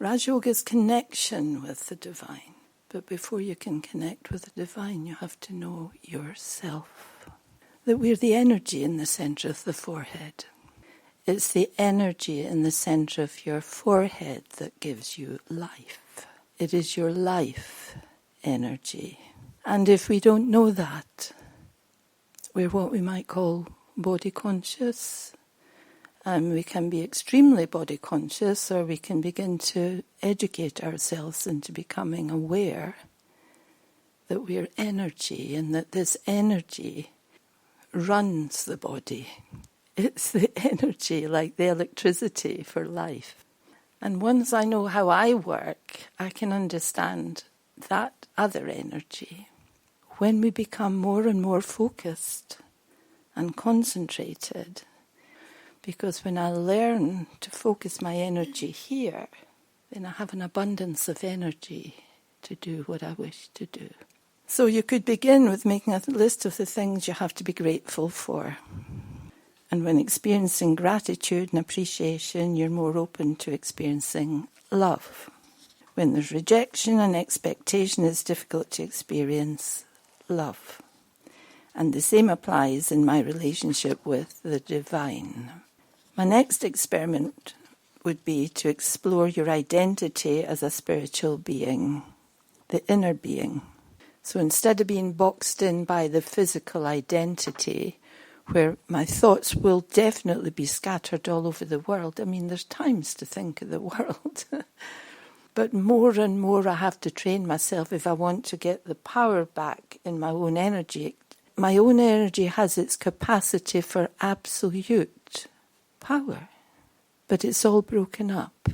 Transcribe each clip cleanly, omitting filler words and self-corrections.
Raj Yoga is connection with the divine. But before you can connect with the divine, you have to know yourself. That we're the energy in the center of the forehead. It's the energy in the center of your forehead that gives you life. It is your life energy. And if we don't know that, we're what we might call body conscious. And we can be extremely body conscious, or we can begin to educate ourselves into becoming aware that we're energy and that this energy runs the body. It's the energy, like the electricity for life. And once I know how I work, I can understand that other energy. When we become more and more focused and concentrated, because when I learn to focus my energy here, then I have an abundance of energy to do what I wish to do. So you could begin with making a list of the things you have to be grateful for. And when experiencing gratitude and appreciation, you're more open to experiencing love. When there's rejection and expectation, it's difficult to experience love. And the same applies in my relationship with the divine. My next experiment would be to explore your identity as a spiritual being, the inner being. So instead of being boxed in by the physical identity, where my thoughts will definitely be scattered all over the world. I mean, there's times to think of the world. But more and more I have to train myself if I want to get the power back in my own energy. My own energy has its capacity for absolute power, but it's all broken up.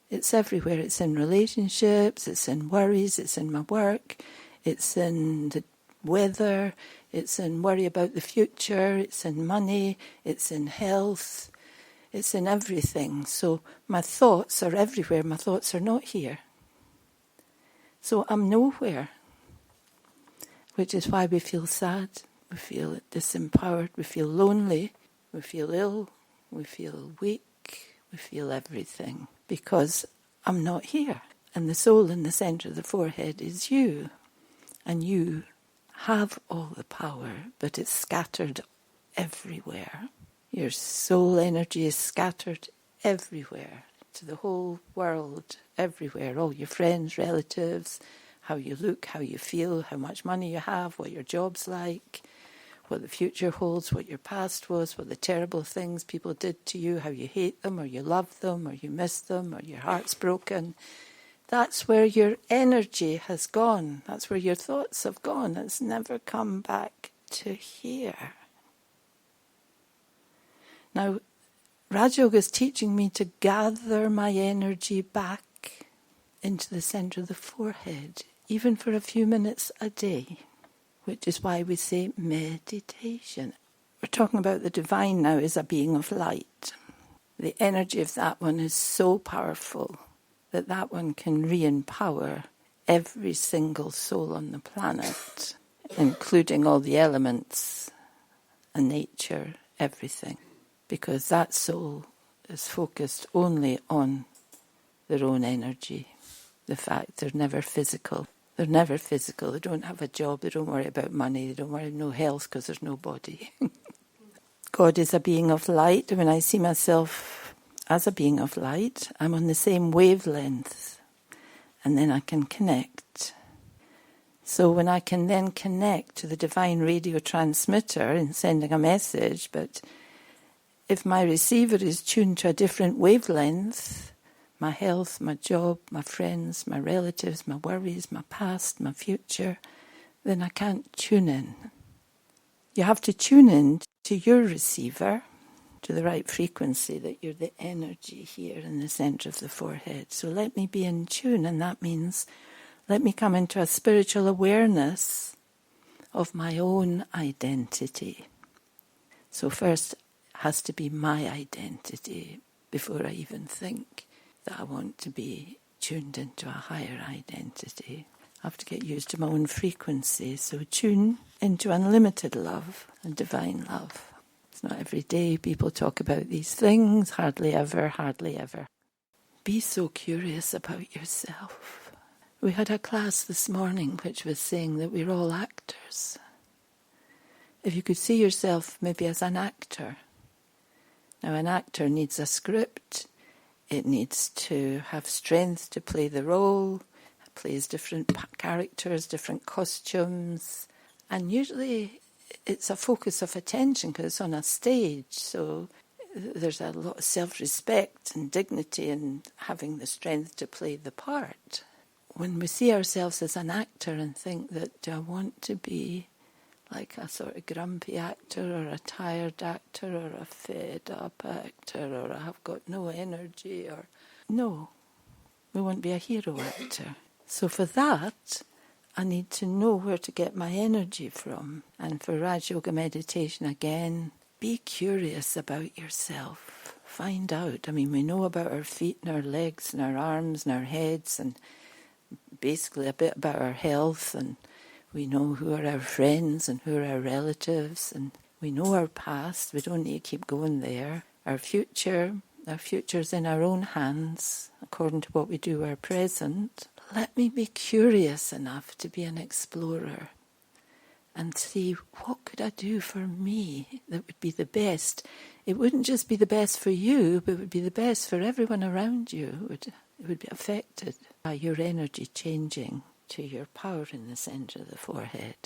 It's everywhere. It's in relationships, it's in worries, it's in my work, it's in the weather, it's in worry about the future, it's in money, it's in health, it's in everything. So my thoughts are everywhere, my thoughts are not here. So I'm nowhere, which is why we feel sad, we feel disempowered, we feel lonely, we feel ill, we feel weak, we feel everything, because I'm not here. And the soul in the center of the forehead is you. And you have all the power, but it's scattered everywhere. Your soul energy is scattered everywhere, to the whole world, everywhere. All your friends, relatives, how you look, how you feel, how much money you have, what your job's like, what the future holds, what your past was, what the terrible things people did to you, how you hate them, or you love them, or you miss them, or your heart's broken. That's where your energy has gone. That's where your thoughts have gone. It's never come back to here. Now, Raj Yoga is teaching me to gather my energy back into the center of the forehead, even for a few minutes a day, which is why we say meditation. We're talking about the divine now as a being of light. The energy of that one is so powerful that one can re-empower every single soul on the planet, including all the elements and nature, everything. Because that soul is focused only on their own energy. The fact they're never physical. They're never physical. They don't have a job. They don't worry about money. They don't worry about no health because there's no body. God is a being of light. When I see myself as a being of light, I'm on the same wavelength. And then I can connect. So when I can then connect to the divine radio transmitter in sending a message, but if my receiver is tuned to a different wavelength, my health, my job, my friends, my relatives, my worries, my past, my future, then I can't tune in. You have to tune in to your receiver, to the right frequency, that you're the energy here in the center of the forehead. So let me be in tune, and that means let me come into a spiritual awareness of my own identity. So first has to be my identity before I even think that I want to be tuned into a higher identity. I have to get used to my own frequency. So tune into unlimited love and divine love. It's not every day people talk about these things, hardly ever, hardly ever. Be so curious about yourself. We had a class this morning which was saying that we're all actors. If you could see yourself maybe as an actor. Now an actor needs a script. It needs to have strength to play the role. It plays different characters, different costumes. And usually it's a focus of attention because it's on a stage. So there's a lot of self-respect and dignity in having the strength to play the part. When we see ourselves as an actor and think that, do I want to be like a sort of grumpy actor or a tired actor or a fed-up actor or I've got no energy or... No, we want to be a hero actor. So for that, I need to know where to get my energy from. And for Raj Yoga meditation, again, be curious about yourself. Find out. I mean, we know about our feet and our legs and our arms and our heads and basically a bit about our health, and we know who are our friends and who are our relatives, and we know our past. We don't need to keep going there. Our future's in our own hands, according to what we do our present. Let me be curious enough to be an explorer and see what could I do for me that would be the best. It wouldn't just be the best for you, but it would be the best for everyone around you. It would be affected by your energy changing to your power in the centre of the forehead.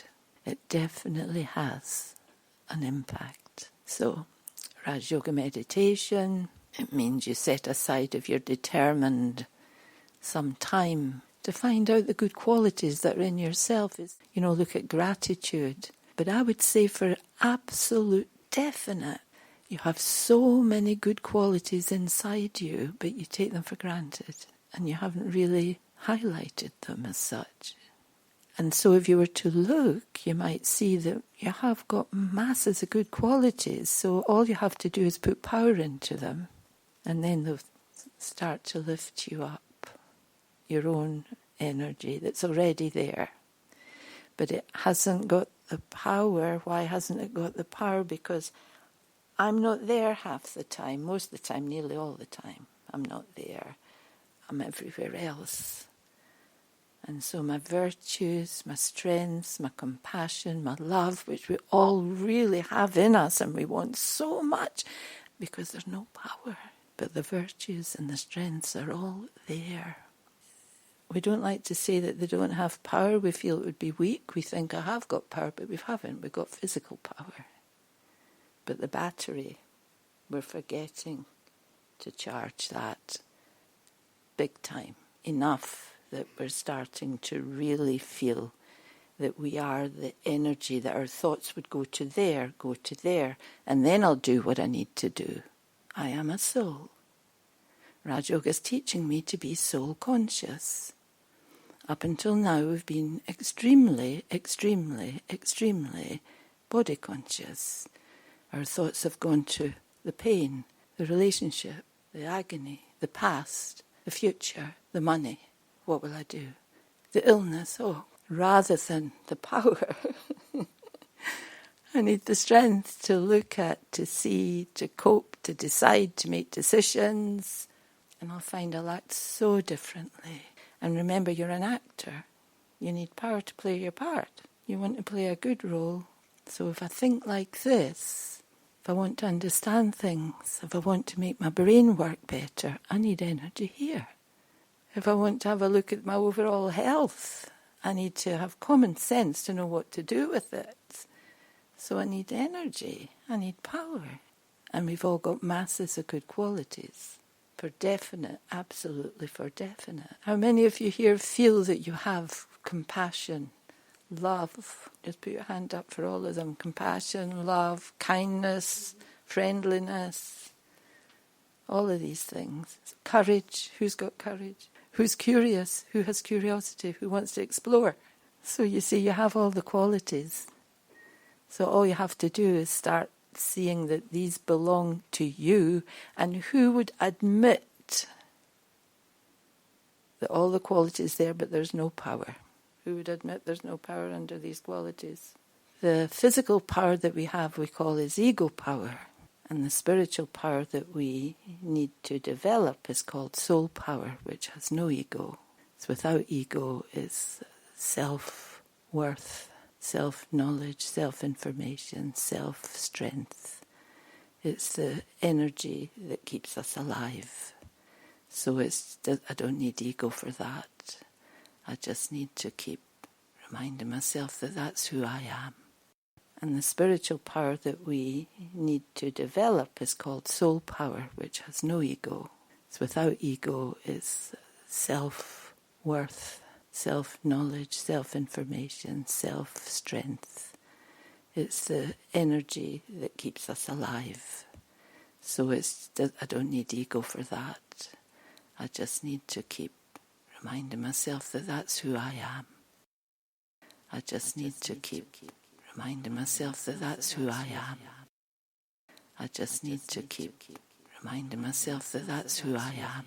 It definitely has an impact. So, Raj Yoga meditation, it means you set aside if you're determined some time to find out the good qualities that are in yourself. Look at gratitude. But I would say for absolute definite, you have so many good qualities inside you, but you take them for granted and you haven't really highlighted them as such. And so if you were to look, you might see that you have got masses of good qualities. So all you have to do is put power into them, and then they'll start to lift you up. Your own energy that's already there. But it hasn't got the power. Why hasn't it got the power? Because I'm not there half the time. Most of the time, nearly all the time, I'm not there. I'm everywhere else. And so my virtues, my strengths, my compassion, my love, which we all really have in us and we want so much, because there's no power. But the virtues and the strengths are all there. We don't like to say that they don't have power. We feel it would be weak. We think, I have got power, but we haven't. We've got physical power. But the battery, we're forgetting to charge that big time. Enough that we're starting to really feel that we are the energy, that our thoughts would go to there, and then I'll do what I need to do. I am a soul. Raj Yoga is teaching me to be soul conscious. Up until now, we've been extremely, extremely, extremely body conscious. Our thoughts have gone to the pain, the relationship, the agony, the past, the future, the money. What will I do? The illness, rather than the power. I need the strength to look at, to see, to cope, to decide, to make decisions. And I'll find I'll act so differently. And remember, you're an actor. You need power to play your part. You want to play a good role. So if I think like this, if I want to understand things, if I want to make my brain work better, I need energy here. If I want to have a look at my overall health, I need to have common sense to know what to do with it. So I need energy. I need power. And we've all got masses of good qualities. For definite, absolutely for definite. How many of you here feel that you have compassion, love? Just put your hand up for all of them. Compassion, love, kindness, friendliness, all of these things. Courage. Who's got courage? Who's curious? Who has curiosity? Who wants to explore? So you see, you have all the qualities. So all you have to do is start seeing that these belong to you, and who would admit that all the qualities there, but there's no power? Who would admit there's no power under these qualities? The physical power that we have, we call is ego power, And the spiritual power that we need to develop is called soul power, which has no ego. It's without ego is self-worth, self-knowledge, self-information, self-strength. It's the energy that keeps us alive. So I don't need ego for that. I just need to keep reminding myself that that's who I am. And the spiritual power that we need to develop is called soul power, which has no ego. It's without ego is self-worth, self-knowledge, self-information, self-strength. It's the energy that keeps us alive. So I don't need ego for that. I just need to keep reminding myself that that's who I am. I just need to keep reminding myself that that's who I am. I just need to keep reminding myself that that's who I am.